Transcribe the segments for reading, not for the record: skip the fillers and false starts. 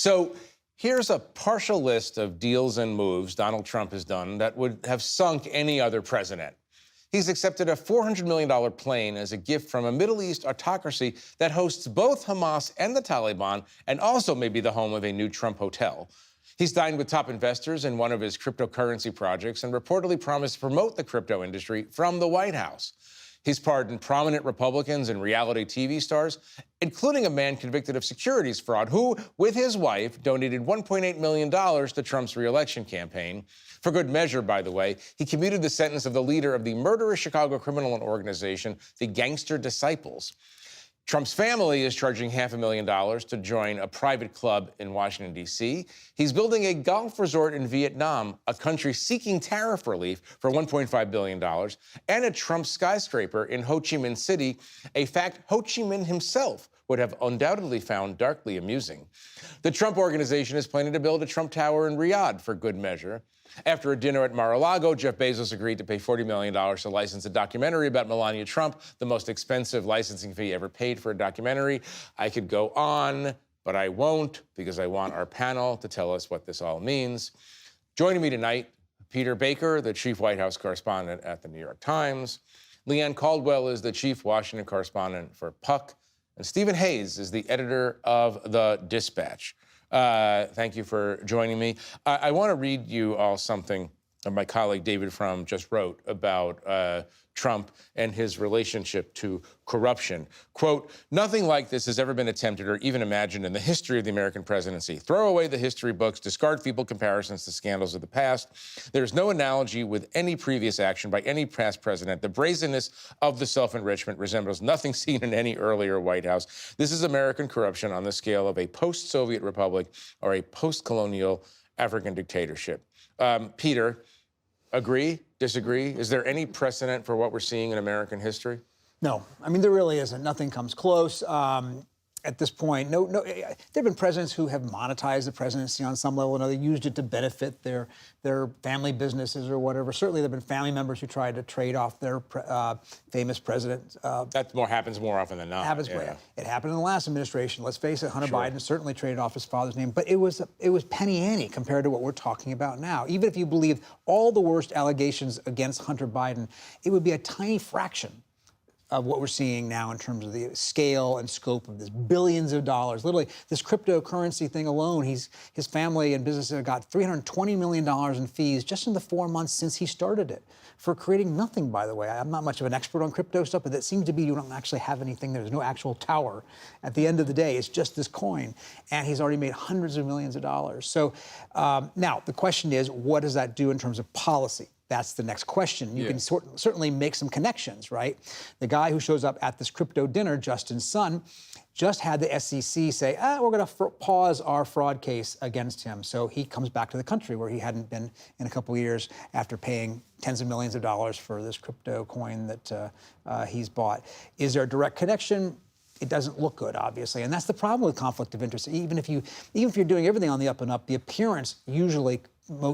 So here's a partial list of deals and moves Donald Trump has done that would have sunk any other president. He's accepted a $400 million plane as a gift from a Middle East autocracy that hosts both Hamas and the Taliban, and also may be the home of a new Trump hotel. He's dined with top investors in one of his cryptocurrency projects and reportedly promised to promote the crypto industry from the White House. He's pardoned prominent Republicans and reality TV stars, including a man convicted of securities fraud who, with his wife, donated $1.8 million to Trump's reelection campaign. For good measure, by the way, he commuted the sentence of the leader of the murderous Chicago criminal organization, the Gangster Disciples. Trump's family is charging $500,000 to join a private club in Washington, D.C. He's building a golf resort in Vietnam, a country seeking tariff relief for $1.5 billion, and a Trump skyscraper in Ho Chi Minh City, a fact Ho Chi Minh himself would have undoubtedly found darkly amusing. The Trump Organization is planning to build a Trump Tower in Riyadh for good measure. After a dinner at Mar-a-Lago, Jeff Bezos agreed to pay $40 million to license a documentary about Melania Trump, the most expensive licensing fee ever paid for a documentary. I could go on, but I won't, because I want our panel to tell us what this all means. Joining me tonight, Peter Baker, the chief White House correspondent at the New York Times. Leanne Caldwell is the chief Washington correspondent for Puck. And Stephen Hayes is the editor of The Dispatch. Thank you for joining me. I want to read you all something my colleague David Frum just wrote about Trump and his relationship to corruption. Quote, "Nothing like this has ever been attempted or even imagined in the history of the American presidency. Throw away the history books, discard feeble comparisons to scandals of the past. There's no analogy with any previous action by any past president. The brazenness of the self-enrichment resembles nothing seen in any earlier White House. This is American corruption on the scale of a post-Soviet republic or a post-colonial African dictatorship." Peter, agree, disagree? Is there any precedent for what we're seeing in American history? No, I mean, there really isn't. Nothing comes close. At this point, no. There have been presidents who have monetized the presidency on some level or another, used it to benefit their family businesses or whatever. Certainly, there have been family members who tried to trade off their famous president. That happens more often than not. It happened in the last administration. Let's face it, Hunter Biden certainly traded off his father's name, but it was penny ante compared to what we're talking about now. Even if you believe all the worst allegations against Hunter Biden, it would be a tiny fraction of what we're seeing now in terms of the scale and scope of this, billions of dollars. Literally, this cryptocurrency thing alone, his family and businesses have got $320 million in fees just in the 4 months since he started it, for creating nothing, by the way. I'm not much of an expert on crypto stuff, but it seems to be you don't actually have anything. There's no actual tower. At the end of the day, it's just this coin. And he's already made hundreds of millions of dollars. So now the question is, what does that do in terms of policy? That's the next question. You can certainly make some connections, right? The guy who shows up at this crypto dinner, Justin Sun, just had the SEC say, we're going to pause our fraud case against him. So he comes back to the country where he hadn't been in a couple of years after paying tens of millions of dollars for this crypto coin that he's bought. Is there a direct connection? It doesn't look good, obviously. And that's the problem with conflict of interest. Even if you're doing everything on the up and up, the appearance usually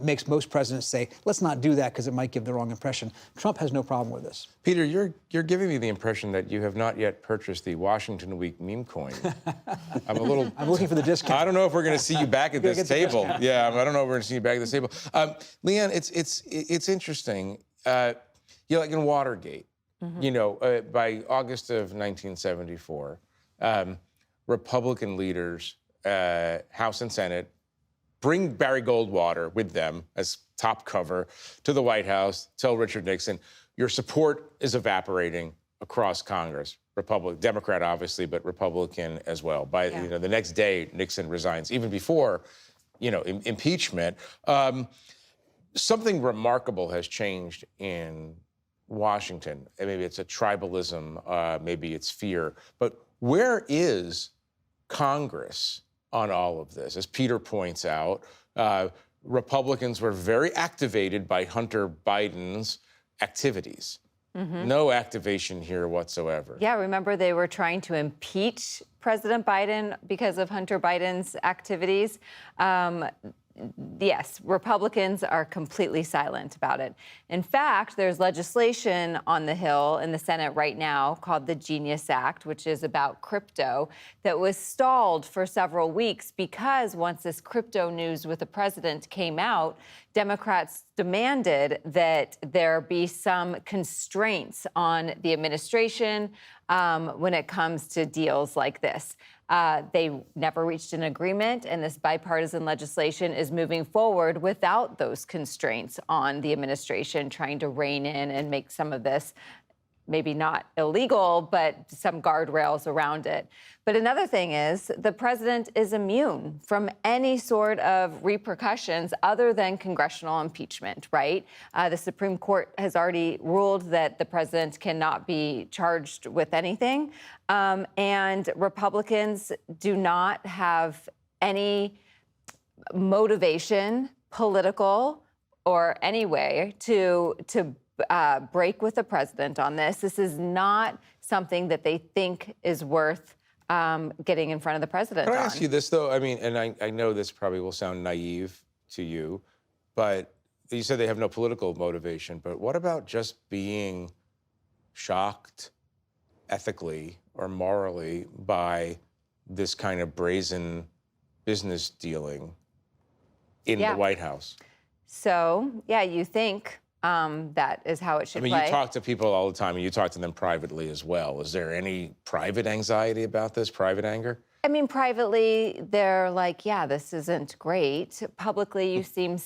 makes most presidents say, let's not do that because it might give the wrong impression. Trump has no problem with this. Peter, you're giving me the impression that you have not yet purchased the Washington Week meme coin. I'm looking for the discount. I don't know if we're going to see you back at this table. Yeah, I don't know if we're going to see you back at this table. Leanne, it's interesting. Like in Watergate, by August of 1974, Republican leaders, House and Senate, bring Barry Goldwater with them as top cover to the White House, tell Richard Nixon, your support is evaporating across Congress. Democrat, obviously, but Republican as well. By the next day, Nixon resigns, even before, impeachment. Something remarkable has changed in Washington. Maybe it's a tribalism, maybe it's fear. But where is Congress on all of this? As Peter points out, Republicans were very activated by Hunter Biden's activities. No activation here whatsoever. Yeah, remember they were trying to impeach President Biden because of Hunter Biden's activities. Yes, Republicans are completely silent about it. In fact, there's legislation on the Hill in the Senate right now called the Genius Act, which is about crypto, that was stalled for several weeks because once this crypto news with the president came out, Democrats demanded that there be some constraints on the administration when it comes to deals like this. They never reached an agreement, and this bipartisan legislation is moving forward without those constraints on the administration, trying to rein in and make some of this maybe not illegal, but some guardrails around it. But another thing is the president is immune from any sort of repercussions other than congressional impeachment, right? The Supreme Court has already ruled that the president cannot be charged with anything. And Republicans do not have any motivation, political or any way, to break with the president on this. This is not something that they think is worth getting in front of the president on. Can I ask you this, though? I mean, and I know this probably will sound naive to you, but you said they have no political motivation, but what about just being shocked ethically or morally by this kind of brazen business dealing in the White House? So, yeah, you think that is how it should play. I mean, you talk to people all the time, and you talk to them privately as well. Is there any private anxiety about this, private anger? I mean, privately, they're like, yeah, this isn't great. Publicly, you see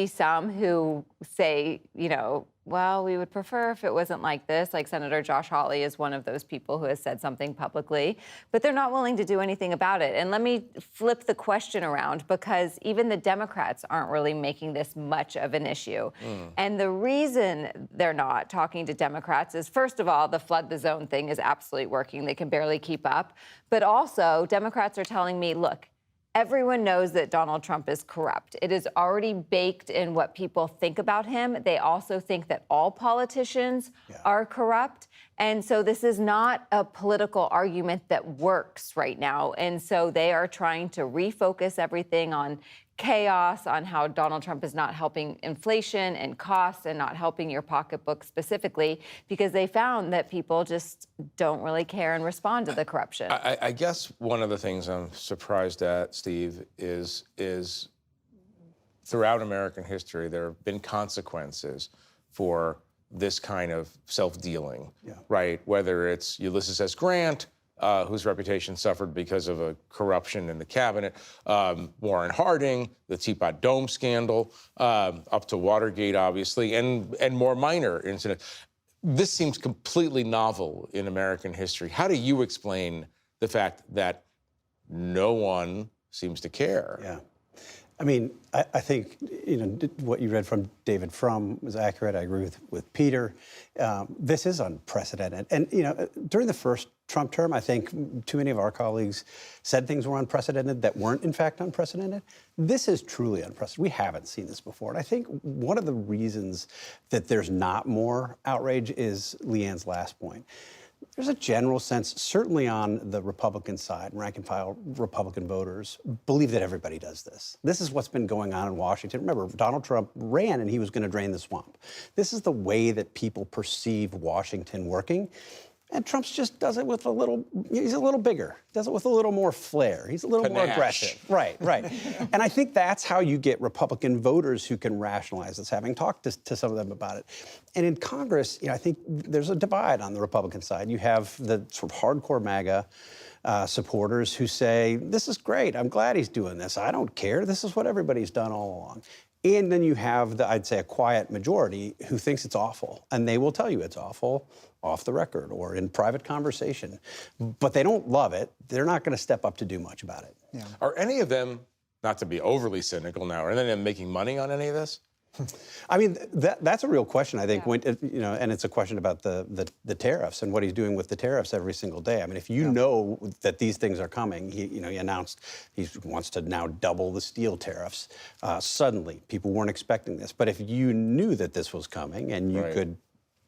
some who say, you know, well, we would prefer if it wasn't like this. Like Senator Josh Hawley is one of those people who has said something publicly, but they're not willing to do anything about it. And let me flip the question around, because even the Democrats aren't really making this much of an issue. And the reason they're not talking to Democrats is, first of all, the flood the zone thing is absolutely working. They can barely keep up. But also, Democrats are telling me, look, everyone knows that Donald Trump is corrupt. It is already baked in what people think about him. They also think that all politicians are corrupt. And so this is not a political argument that works right now. And so they are trying to refocus everything on chaos, on how Donald Trump is not helping inflation and costs and not helping your pocketbook specifically, because they found that people just don't really care and respond to the corruption. I guess one of the things I'm surprised at, Steve, is throughout American history, there have been consequences for this kind of self-dealing, right? Whether it's Ulysses S. Grant, whose reputation suffered because of a corruption in the cabinet, Warren Harding, the Teapot Dome scandal, up to Watergate, obviously, and more minor incidents. This seems completely novel in American history. How do you explain the fact that no one seems to care? Yeah. I mean, I think, you know, what you read from David Frum was accurate. I agree with Peter. This is unprecedented. And, you know, during the first Trump term, I think too many of our colleagues said things were unprecedented that weren't, in fact, unprecedented. This is truly unprecedented. We haven't seen this before. And I think one of the reasons that there's not more outrage is Leanne's last point. There's a general sense, certainly on the Republican side, rank-and-file Republican voters believe that everybody does this. This is what's been going on in Washington. Remember, Donald Trump ran and he was going to drain the swamp. This is the way that people perceive Washington working. And Trump just does it with he's a little bigger, does it with a little more flair. He's a little more aggressive. Right. And I think that's how you get Republican voters who can rationalize this, having talked to some of them about it. And in Congress, you know, I think there's a divide on the Republican side. You have the sort of hardcore MAGA supporters who say, this is great, I'm glad he's doing this, I don't care, this is what everybody's done all along. And then you have, I'd say, a quiet majority who thinks it's awful. And they will tell you it's awful off the record or in private conversation. But they don't love it. They're not going to step up to do much about it. Yeah. Are any of them, not to be overly cynical now, are any of them making money on any of this? I mean, that's a real question, I think, when, you know, and it's a question about the tariffs and what he's doing with the tariffs every single day. I mean, if you know that these things are coming, he announced he wants to now double the steel tariffs. Suddenly, people weren't expecting this. But if you knew that this was coming and you could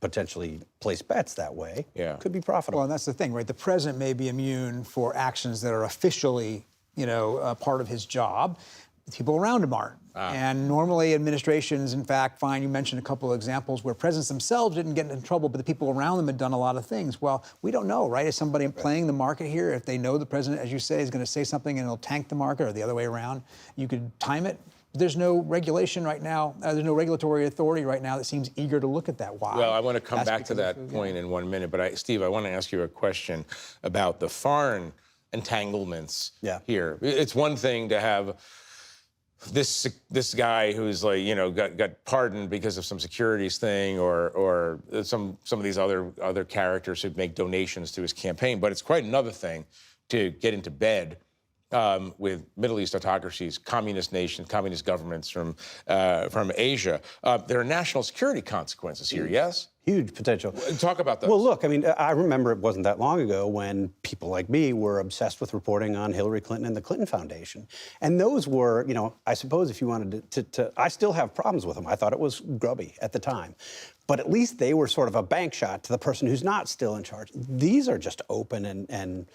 potentially place bets that way, it could be profitable. Well, and that's the thing, right? The president may be immune for actions that are officially, you know, part of his job. people around him aren't. And normally administrations, in fact, find, you mentioned a couple of examples where presidents themselves didn't get in trouble, but the people around them had done a lot of things. Well, we don't know, right? Is somebody playing the market here? If they know the president, as you say, is going to say something and it'll tank the market, or the other way around, you could time it. There's no regulation right now. There's no regulatory authority right now that seems eager to look at that. Why? Well, I want to come back to that point in 1 minute, but Steve, I want to ask you a question about the foreign entanglements here. It's one thing to have this guy who's like, you know, got pardoned because of some securities thing, or some of these other characters who make donations to his campaign. But it's quite another thing to get into bed with Middle East autocracies, communist nations, communist governments from Asia. There are national security consequences here, yes? Huge potential. Talk about those. Well, look, I mean, I remember it wasn't that long ago when people like me were obsessed with reporting on Hillary Clinton and the Clinton Foundation. And those were, you know, I suppose if you wanted to I still have problems with them. I thought it was grubby at the time. But at least they were sort of a bank shot to the person who's not still in charge. These are just open and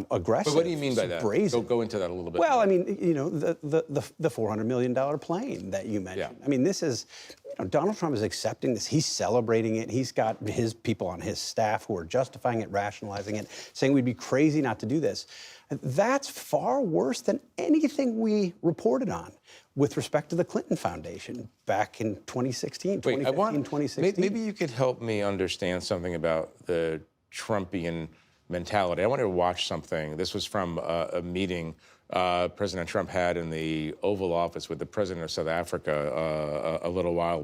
aggressive. But what do you mean by that? Brazen. Go into that a little bit. Well, I mean, you know, the $400 million plane that you mentioned. Yeah. I mean, this is, you know, Donald Trump is accepting this. He's celebrating it. He's got his people on his staff who are justifying it, rationalizing it, saying we'd be crazy not to do this. That's far worse than anything we reported on with respect to the Clinton Foundation back in 2016, 2015, 2016. Maybe you could help me understand something about the Trumpian mentality. I wanted to watch something. This was from a meeting President Trump had in the Oval Office with the president of South Africa a little while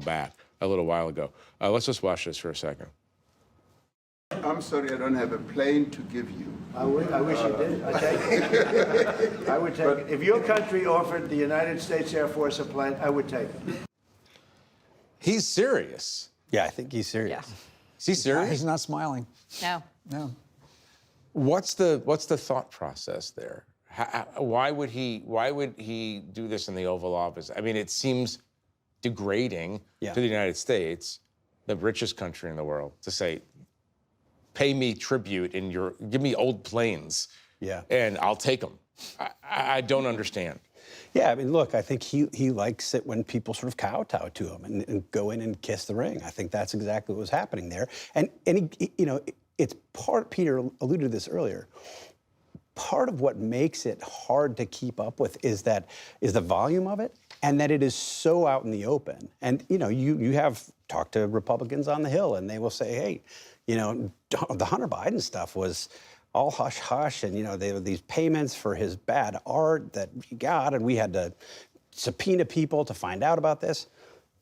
ago. Let's just watch this for a second. I'm sorry, I don't have a plane to give you. I wish you did. I take it. I would take it. If your country offered the United States Air Force a plane, I would take it. He's serious. Yeah, I think he's serious. Yeah. Is he serious? He's not smiling. No. No. What's the thought process there? Why would he do this in the Oval Office? I mean, it seems degrading to the United States, the richest country in the world, to say, pay me tribute give me old planes, and I'll take them. I don't understand. Yeah, I mean, look, I think he likes it when people sort of kowtow to him and go in and kiss the ring. I think that's exactly what was happening there. And he, you know, it's part, Peter alluded to this earlier, part of what makes it hard to keep up with is the volume of it, and that it is so out in the open. And, you know, you have talked to Republicans on the Hill, and they will say, hey, you know, the Hunter Biden stuff was all hush-hush, and, you know, there were these payments for his bad art that he got, and we had to subpoena people to find out about this.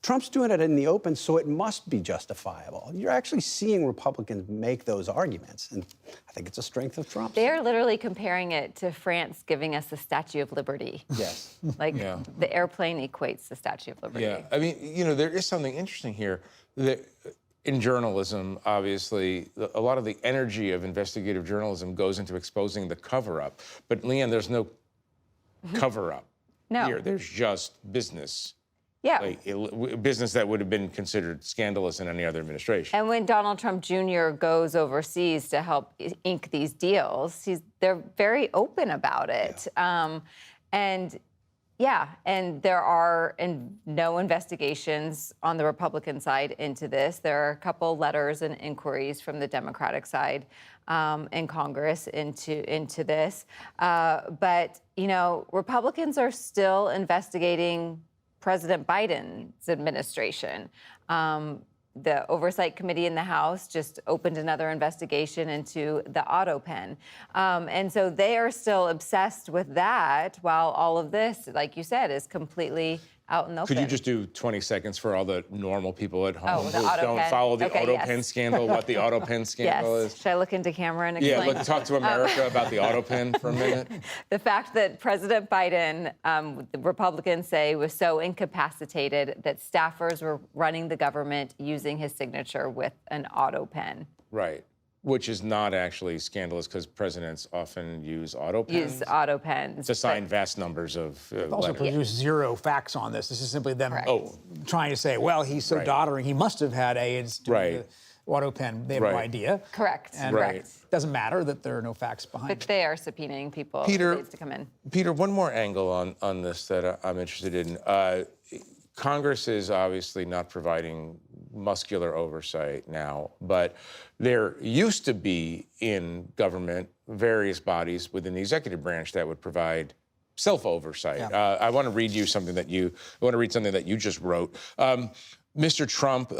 Trump's doing it in the open, so it must be justifiable. You're actually seeing Republicans make those arguments, and I think it's a strength of Trump. They're literally comparing it to France giving us the Statue of Liberty. Yes. Like the airplane equates the Statue of Liberty. Yeah, I mean, you know, there is something interesting here that in journalism, obviously, a lot of the energy of investigative journalism goes into exposing the cover-up. But, Leanne, there's no cover-up here. There's just business. Yeah. Like, business that would have been considered scandalous in any other administration. And when Donald Trump Jr. goes overseas to help ink these deals, they're very open about it. And there are no investigations on the Republican side into this. There are a couple letters and inquiries from the Democratic side in Congress into this. But, you know, Republicans are still investigating President Biden's administration. The Oversight Committee in the House just opened another investigation into the auto pen. And so they are still obsessed with that, while all of this, like you said, is completely out in the open. Could you just do 20 seconds for all the normal people at home the who auto don't pen. follow the Okay, auto yes. pen scandal, what the auto pen scandal Yes. is? Should I look into camera and explain? Yeah, talk to America about the auto pen for a minute. The fact that President Biden, the Republicans say, was so incapacitated that staffers were running the government using his signature with an auto pen. Right. Which is not actually scandalous because presidents often use auto pens. Use auto pens. To sign vast numbers of Also letters. produce zero facts on this. This is simply them Correct. trying to say, well, he's so doddering, he must have had AIDS during auto pen. They have no Right. idea. Correct. And Right. it doesn't matter that there are no facts behind But it. they are subpoenaing people Peter- to come in. Peter, one more angle on this that I'm interested in. Congress is obviously not providing muscular oversight now, but there used to be in government various bodies within the executive branch that would provide self-oversight. Yeah. I want to read you something that you just wrote. Mr. Trump,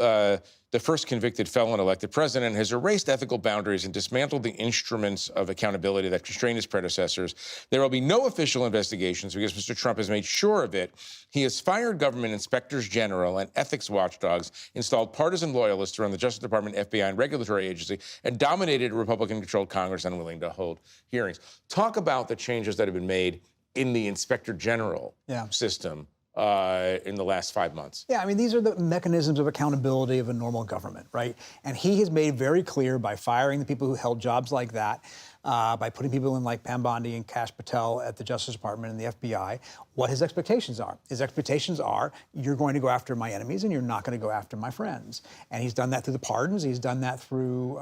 the first convicted felon elected president, has erased ethical boundaries and dismantled the instruments of accountability that constrained his predecessors. There will be no official investigations because Mr. Trump has made sure of it. He has fired government inspectors general and ethics watchdogs, installed partisan loyalists to run the Justice Department, FBI, and regulatory agency, and dominated a Republican-controlled Congress unwilling to hold hearings. Talk about the changes that have been made in the inspector general system in the last 5 months. Yeah, I mean, these are the mechanisms of accountability of a normal government, right? And he has made very clear by firing the people who held jobs like that, by putting people in like Pam Bondi and Kash Patel at the Justice Department and the FBI, what his expectations are. His expectations are, you're going to go after my enemies and you're not going to go after my friends. And he's done that through the pardons. He's done that through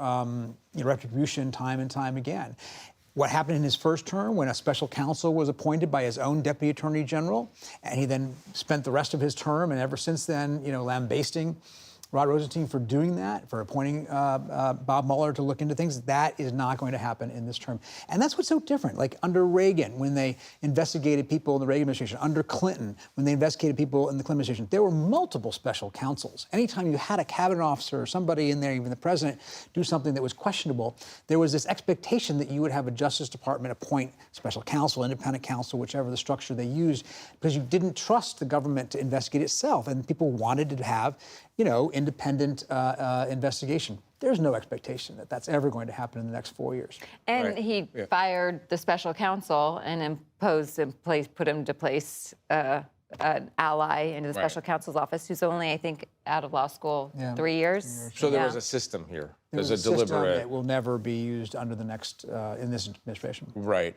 retribution time and time again. What happened in his first term when a special counsel was appointed by his own deputy attorney general, and he then spent the rest of his term, and ever since then, lambasting Rod Rosenstein for doing that, for appointing Bob Mueller to look into things. That is not going to happen in this term. And that's what's so different. Like under Reagan, when they investigated people in the Reagan administration, under Clinton, when they investigated people in the Clinton administration, there were multiple special counsels. Anytime you had a cabinet officer or somebody in there, even the president, do something that was questionable, there was this expectation that you would have a Justice Department appoint special counsel, independent counsel, whichever the structure they used, because you didn't trust the government to investigate itself. And people wanted to have independent investigation. There's no expectation that that's ever going to happen in the next 4 years. And he fired the special counsel and put him to place an ally into the special counsel's office, who's only, I think, out of law school 3 years. So there was a system here. There's a System deliberate. that will never be used under the next in this administration. Right.